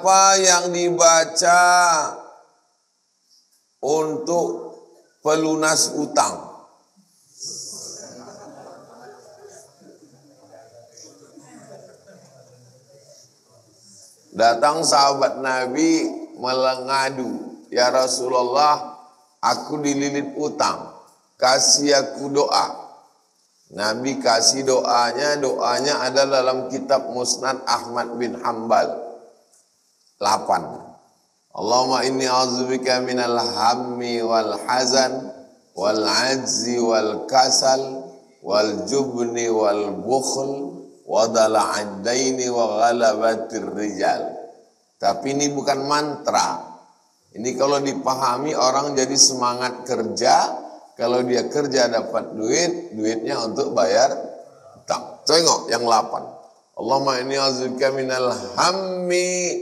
apa yang dibaca untuk pelunas utang? Datang sahabat Nabi melengadu, ya Rasulullah, aku dililit utang, kasih aku doa. Nabi kasih doanya ada dalam kitab Musnad Ahmad bin Hanbal 8. Allahumma inni a'udzubika minal hammi wal hazan wal ajzi wal kasal wal jubni wal bukhl wa dala'ad daini wa ghalabatir rijal. Tapi ini bukan mantra. Ini kalau dipahami orang jadi semangat kerja. Kalau dia kerja dapat duit, duitnya untuk bayar utang. Tengok yang 8. Allahumma inni a'udzubika minal hammi,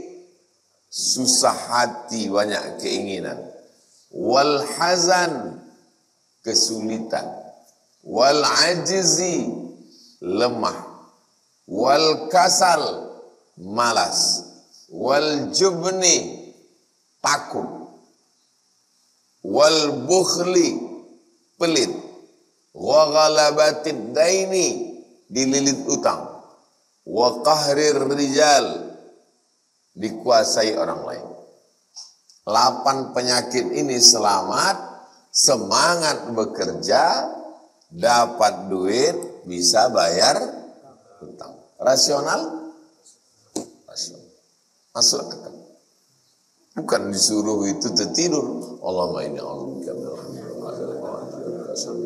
susah hati, banyak keinginan. Wal hazan, kesulitan. Wal ajzi, lemah. Wal kasal, malas. Wal jubni, takut. Wal bukhli, pelit. Wa ghalabatid daini, dililit utang. Wa qahrir rijal, dikuasai orang lain. 8 penyakit ini selamat, semangat bekerja, dapat duit, bisa bayar utang. Rasional? Rasional. Masuk akal. Bukan disuruh itu tertidur. Allahumma inni a'udzubika minal hammi wal hazan wal ajzi wal kasal.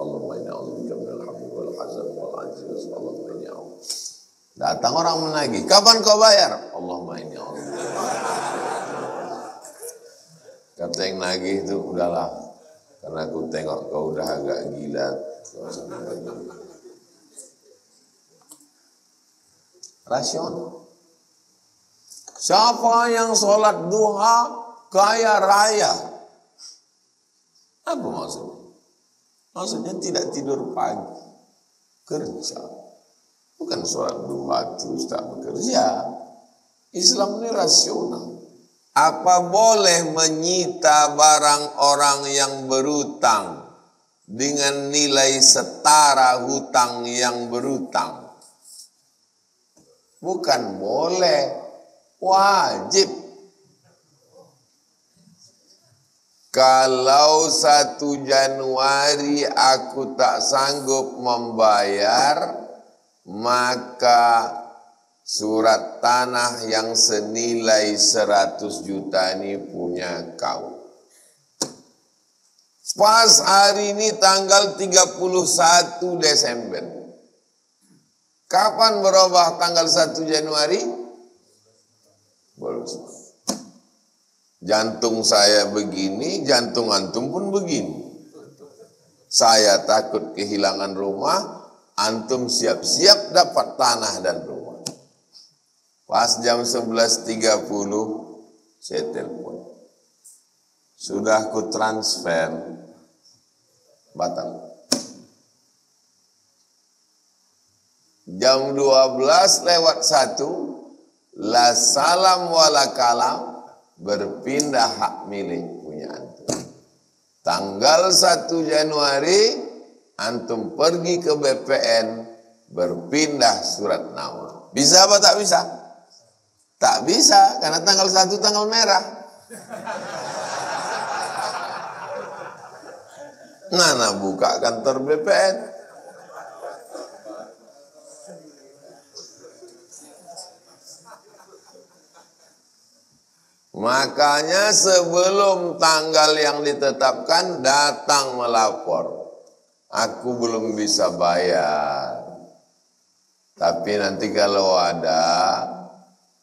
Allahumma inni a'udzubika minal hammi wal hazan wal ajzi. Allahumma inni a'udzubika. Datang orang menagih, kapan kau bayar? Allahumma inni a'udzubika. Kata yang nagih itu, udahlah, karena aku tengok kau udah agak gila. Rasional. Siapa yang sholat duha kaya raya? Apa maksudnya? Maksudnya tidak tidur pagi, kerja. Bukan sholat duha terus tak bekerja. Islam ini rasional. Apa boleh menyita barang orang yang berutang dengan nilai setara hutang yang berutang? Bukan boleh, wajib. Kalau 1 Januari aku tak sanggup membayar, maka surat tanah yang senilai 100 juta ini punya kau. Pas hari ini tanggal 31 Desember. Kapan berubah tanggal 1 Januari? Belum. Jantung saya begini, jantung antum pun begini. Saya takut kehilangan rumah, antum siap-siap dapat tanah dan rumah. Pas jam 11.30 saya telepon. Sudah ku transfer, batal. Jam 12:01, la salam wala kalam, berpindah hak milik punya antum. Tanggal 1 Januari antum pergi ke BPN, berpindah surat nama. Bisa apa tak bisa? Tak bisa, karena tanggal 1 tanggal merah. Nana buka kantor BPN. Makanya sebelum tanggal yang ditetapkan datang melapor. Aku belum bisa bayar. Tapi nanti kalau ada,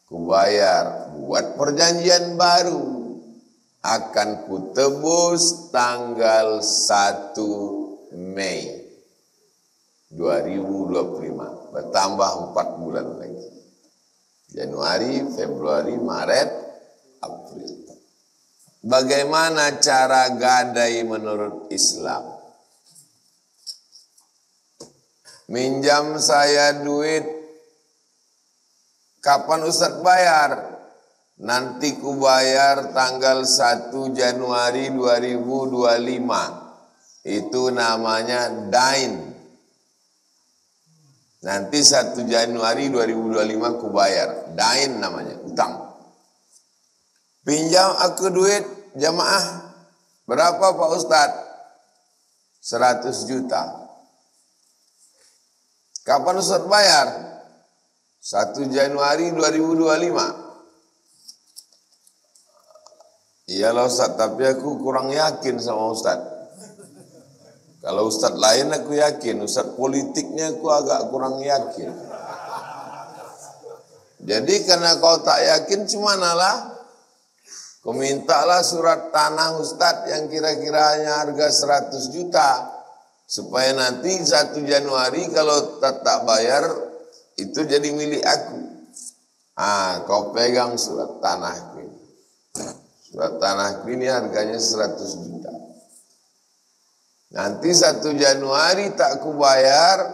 ku bayar. Buat perjanjian baru. Akan ku tebus tanggal 1 Mei 2025. Bertambah 4 bulan lagi. Januari, Februari, Maret, April. Bagaimana cara gadai menurut Islam? Minjam saya duit, kapan Ustaz bayar? nanti ku bayar tanggal 1 Januari 2025. Itu namanya dain. Nanti 1 Januari 2025 ku bayar. Dain namanya, utang. Pinjam aku duit jamaah. Berapa Pak Ustadz? 100 juta. Kapan Ustadz bayar? 1 Januari 2025. Iyalah Ustadz, tapi aku kurang yakin sama Ustadz. Kalau Ustadz lain aku yakin, Ustadz politiknya aku agak kurang yakin. Jadi karena kau tak yakin, cumanalah kau mintalah surat tanah Ustadz yang kira-kiranya harga 100 juta. Supaya nanti 1 Januari kalau tak bayar, itu jadi milik aku. Kau pegang surat tanahku ini. Surat tanahku ini harganya 100 juta. Nanti 1 Januari tak ku bayar,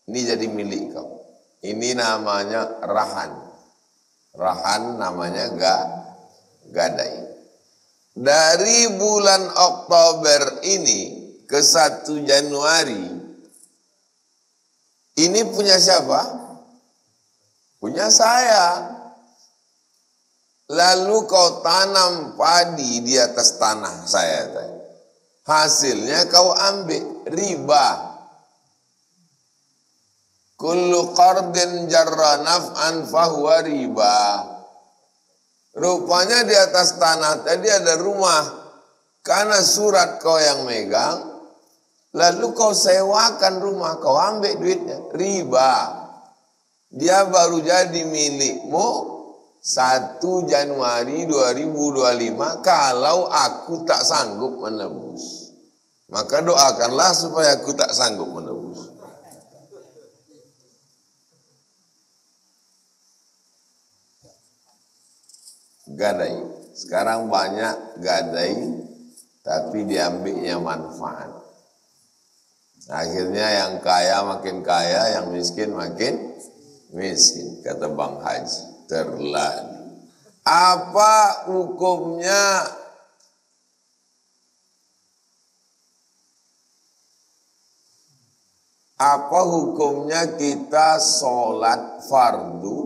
ini jadi milik kau. Ini namanya rahan. Rahan namanya gadai. Dari bulan Oktober ini ke 1 Januari, ini punya siapa? Punya saya. Lalu kau tanam padi di atas tanah saya. Hasilnya kau ambil riba. Kullu qardin jarra naf'an fahuwa riba. Rupanya di atas tanah tadi ada rumah. Karena surat kau yang megang, lalu kau sewakan rumah, kau ambil duitnya, riba. Dia baru jadi milikmu 1 Januari 2025 kalau aku tak sanggup menebus. Maka doakanlah supaya aku tak sanggup menebus. Gadai. Sekarang banyak gadai tapi diambilnya manfaat. Akhirnya yang kaya makin kaya, yang miskin makin miskin, kata Bang Haji. Terlalu. Apa hukumnya kita sholat fardu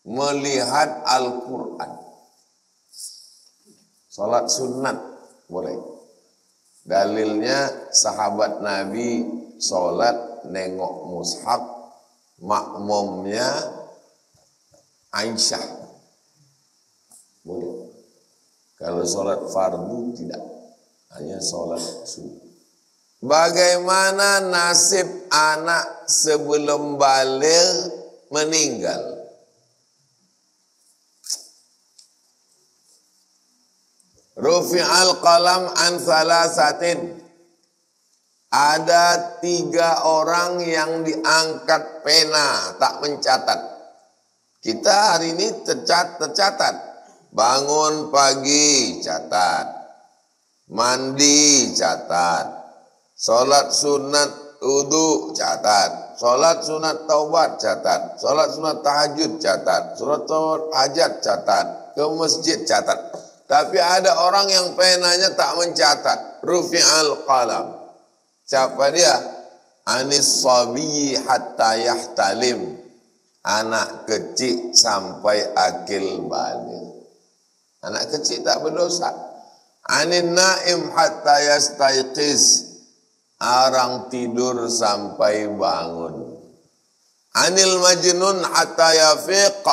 melihat Al-Quran? Sholat sunat boleh. Dalilnya sahabat Nabi sholat nengok mushaf, makmumnya Aisyah. Boleh. Kalau sholat fardu tidak, hanya sholat sunat. Bagaimana nasib anak sebelum baligh meninggal? Rufi'al qalam an thalathatin. Ada 3 orang yang diangkat pena, tak mencatat. Kita hari ini tercatat. Bangun pagi, catat. Mandi, catat. Sholat sunat wudu, catat. Sholat sunat taubat, catat. Sholat sunat tahajud, catat. Sholat hajat, catat. Ke masjid, catat. Tapi ada orang yang penanya tak mencatat. Rufi'al qalam. Siapa dia? Anis sabiyyi hatta yahtalim. Anak kecil sampai akil baligh. Anak kecil tak berdosa. Anin naim hatta yastayqiz. Orang tidur sampai bangun. Anil majnun hatta yafiq.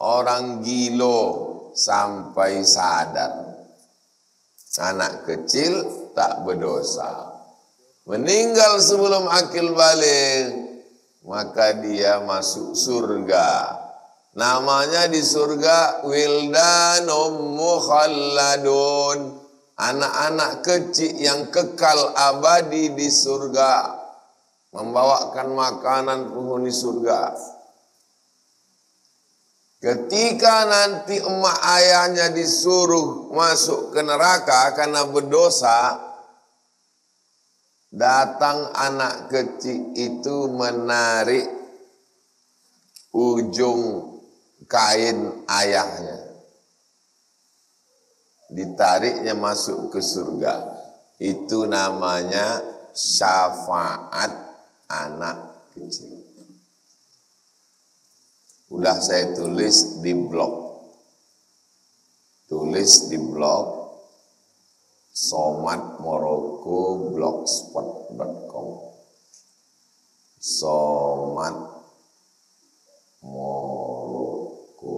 Orang gilo sampai sadar. Anak kecil tak berdosa. Meninggal sebelum akil baligh, maka dia masuk surga. Namanya di surga wildanum mukhalladun. Anak-anak kecil yang kekal abadi di surga. Membawakan makanan penghuni surga. Ketika nanti emak ayahnya disuruh masuk ke neraka karena berdosa, datang anak kecil itu menarik ujung kain ayahnya. Ditariknya masuk ke surga. Itu namanya syafaat anak kecil. Udah saya tulis di blog. Tulis di blog Somad Moroko blogspot.com. Somad Moroko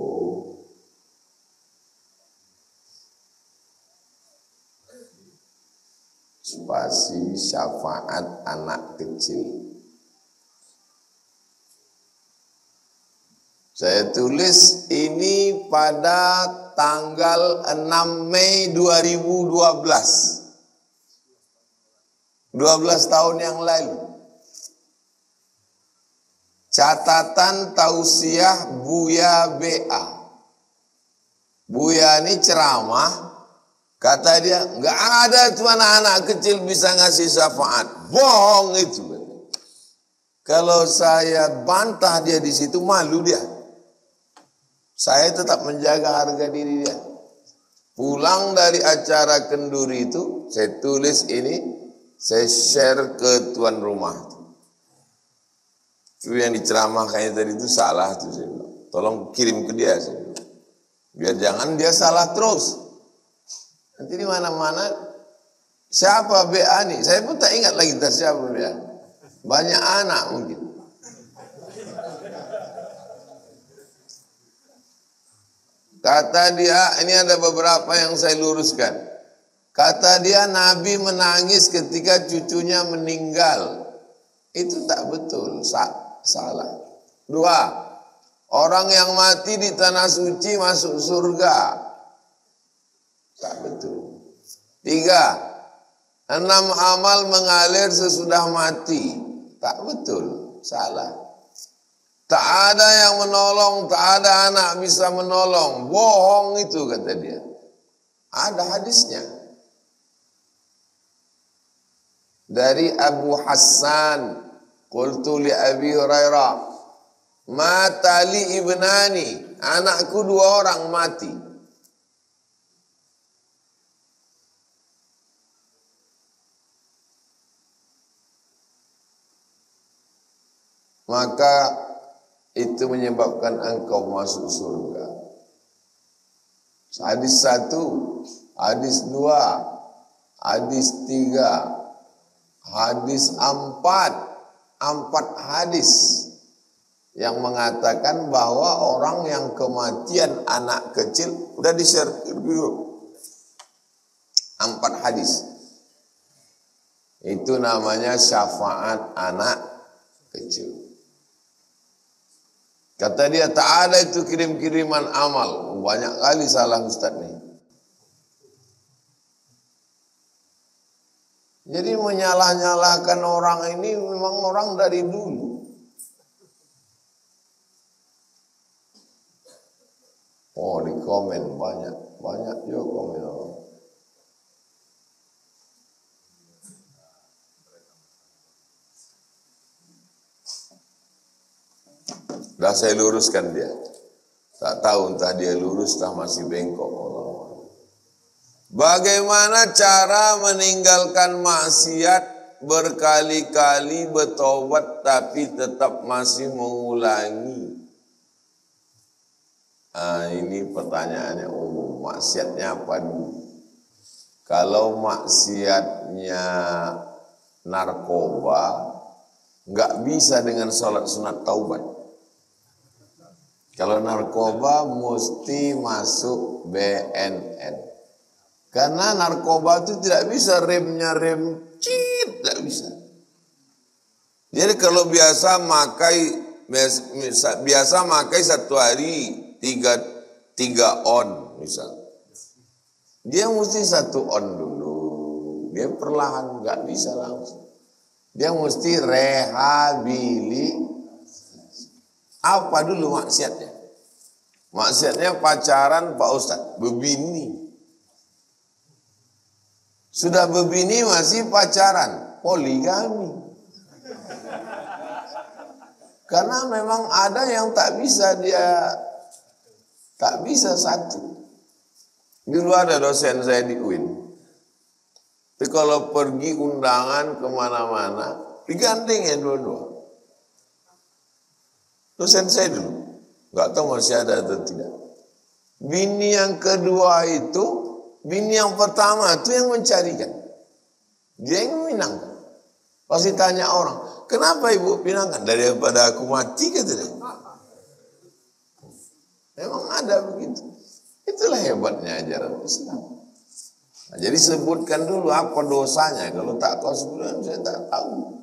spasi syafaat anak kecil. Saya tulis ini pada tanggal 6 Mei 2012. 12 tahun yang lalu. Catatan tausiah Buya BA. Buya ini ceramah. Kata dia, nggak ada tuh anak-anak kecil bisa ngasih syafaat. Bohong itu. Kalau saya bantah dia di situ, malu dia. Saya tetap menjaga harga diri dia. Pulang dari acara kenduri itu, saya tulis ini, saya share ke tuan rumah. Itu yang diceramahkannya tadi itu salah tuh saya bilang. Tolong kirim ke dia saya bilang. Biar jangan dia salah terus. Nanti di mana-mana siapa BA nih? Saya pun tak ingat lagi siapa BA. Banyak anak mungkin. Kata dia, ini ada beberapa yang saya luruskan. Kata dia Nabi menangis ketika cucunya meninggal. Itu tak betul, salah. 2, orang yang mati di tanah suci masuk surga. Tak betul. 3, 6 amal mengalir sesudah mati. Tak betul, salah. Tak ada yang menolong, tak ada anak bisa menolong. Bohong itu kata dia. Ada hadisnya. Dari Abu Hassan, qultu li Abi Hurairah, mata li ibnani, anakku 2 orang mati. Maka itu menyebabkan engkau masuk surga. Hadis 1, hadis 2, hadis 3, hadis 4, 4 hadis yang mengatakan bahwa orang yang kematian anak kecil udah di-share dulu. 4 hadis. Itu namanya syafaat anak kecil. Kata dia, tak ada itu kirim-kiriman amal. Banyak kali salah Ustaz nih. Jadi menyalah-nyalahkan orang ini memang orang dari dulu. Oh, di komen banyak juga komen orang. Dah saya luruskan dia. Tak tahu entah dia lurus, entah masih bengkok. Bagaimana cara meninggalkan maksiat berkali-kali bertobat tapi tetap masih mengulangi? Ini pertanyaannya umum. Maksiatnya apa dulu? Kalau maksiatnya narkoba, nggak bisa dengan sholat sunat taubat. Kalau narkoba mesti masuk BNN. Karena narkoba itu tidak bisa remnya rem cip, tidak bisa. Jadi kalau biasa makai 1 hari 3 on misal. Dia mesti 1 on dulu. Dia perlahan, nggak bisa langsung. Dia mesti rehabilitasi. Apa dulu maksiatnya? Maksiatnya pacaran Pak Ustadz, bebini. Sudah bebini masih pacaran, poligami. Karena memang ada yang tak bisa dia Tak bisa satu. Dulu ada dosen saya di UIN. Tapi kalau pergi undangan kemana-mana, digandeng ya dua-dua. Dosen saya dulu. Nggak tahu masih ada atau tidak. Bini yang kedua itu, bini yang pertama itu yang mencarikan. Dia yang meminangkan. Pasti tanya orang, kenapa ibu pinangkan? Daripada aku mati, kata dia. Memang ada begitu. Itulah hebatnya ajaran Islam. Nah, jadi sebutkan dulu apa dosanya. Kalau tak kau sebutkan, saya tak tahu.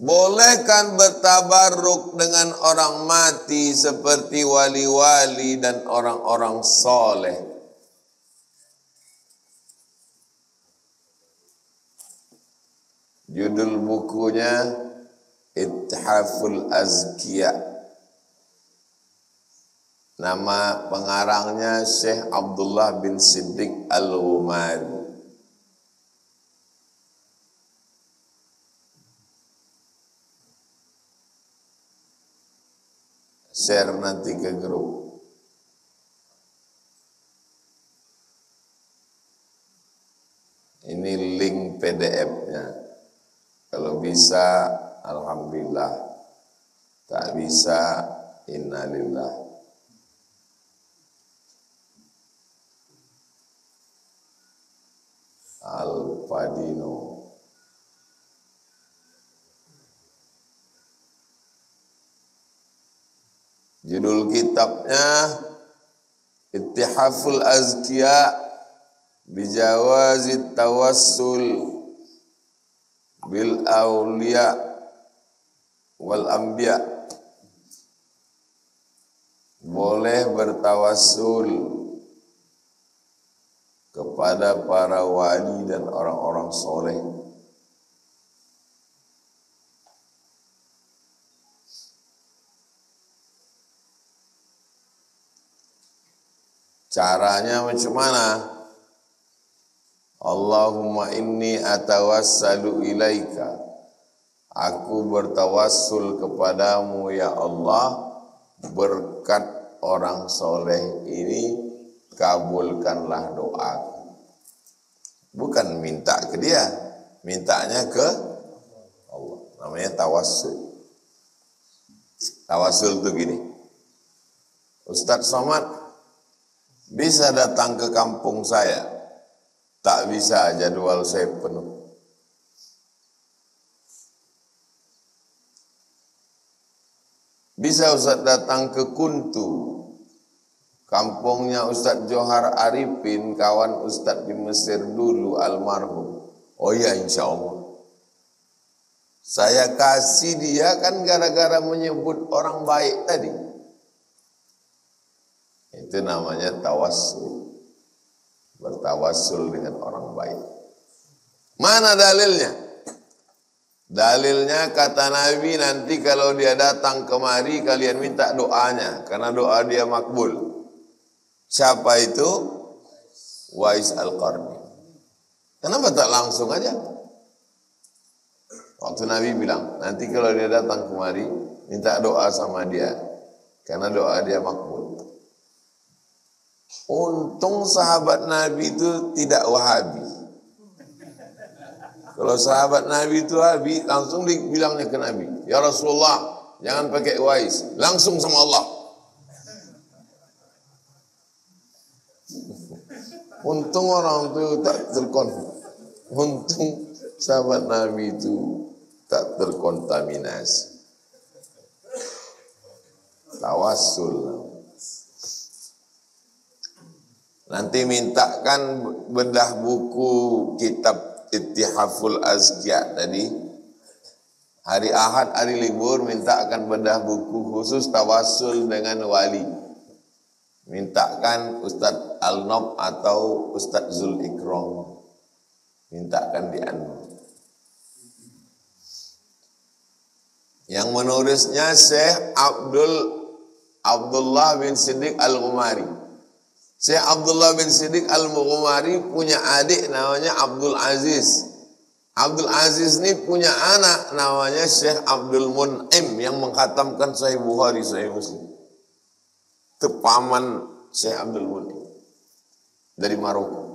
Bolehkan bertabarruk dengan orang mati seperti wali-wali dan orang-orang soleh. Judul bukunya Ithaful Azkiya. Nama pengarangnya Syekh Abdullah bin Siddiq Al-Ghumari. Share nanti ke grup. Ini link PDF-nya. Kalau bisa, alhamdulillah. Tak bisa, innalillah. Al-Fadino. Judul kitabnya Ittihaful Azkiya Bijawazit Tawassul Bil Awliya Wal Anbiya. Boleh bertawassul kepada para wali dan orang-orang soleh. Caranya macam mana? Allahumma inni atawassalu ilaika. Aku bertawassul kepadamu ya Allah, berkat orang soleh ini kabulkanlah doaku. Bukan minta ke dia, mintanya ke Allah. Namanya tawassul. Tawassul itu gini. Ustadz Somad bisa datang ke kampung saya? Tak bisa, jadwal saya penuh. Bisa Ustadz datang ke Kuntu, kampungnya Ustadz Johar Arifin, kawan Ustadz di Mesir dulu, almarhum. Oh ya, insya Allah. Saya kasih dia kan gara-gara menyebut orang baik tadi. Itu namanya tawassul. Bertawassul dengan orang baik. Mana dalilnya? Dalilnya kata Nabi, nanti kalau dia datang kemari kalian minta doanya, karena doa dia makbul. Siapa itu? Wais Al-Qarni. Kenapa tak langsung aja? Waktu Nabi bilang, nanti kalau dia datang kemari minta doa sama dia, karena doa dia makbul. Untung sahabat Nabi itu tidak Wahabi. Kalau sahabat Nabi itu Wahabi, langsung dibilangnya ke Nabi, ya Rasulullah, jangan pakai Wais, langsung sama Allah. Untung orang itu tak untung sahabat Nabi itu tak terkontaminasi. Tawassul. Nanti mintakan bedah buku kitab Ittihaful Azkiya tadi. Hari Ahad, hari libur, mintakan bedah buku khusus tawassul dengan wali. Mintakan Ustadz Al-Nob atau Ustadz Zul Ikram. Mintakan di anu. Yang menulisnya Syekh Abdullah bin Siddiq Al-Ghumari. Syekh Abdullah bin Siddiq Al-Ghumari punya adik namanya Abdul Aziz. Abdul Aziz ini punya anak namanya Syekh Abdul Mun'im yang mengkhatamkan Sahih Bukhari, Sahih Muslim. tepaman Syekh Abdul Mulki dari Maroko.